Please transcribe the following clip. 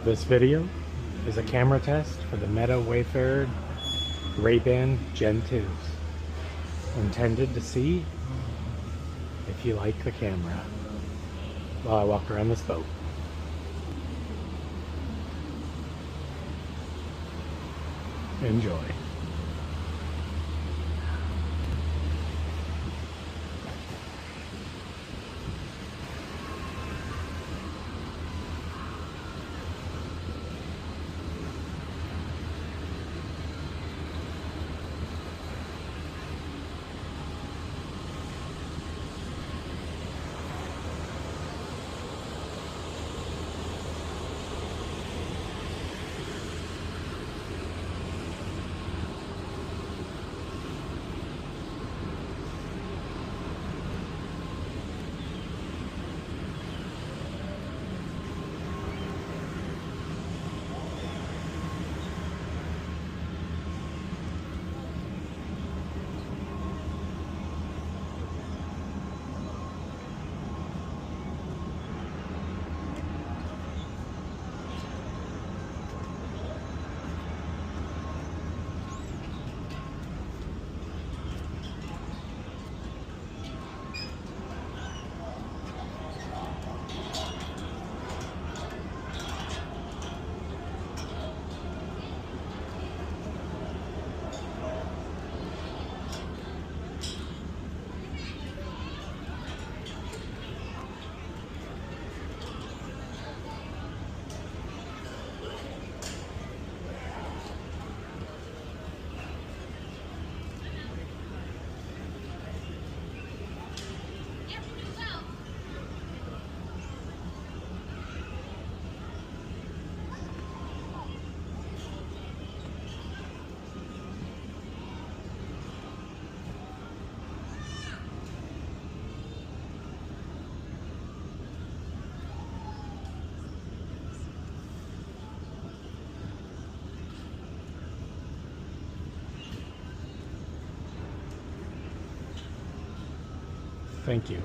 This video is a camera test for the Meta Wayfarer Ray-Ban Gen 2s, intended to see if you like the camera while I walk around this boat. Enjoy. Thank you.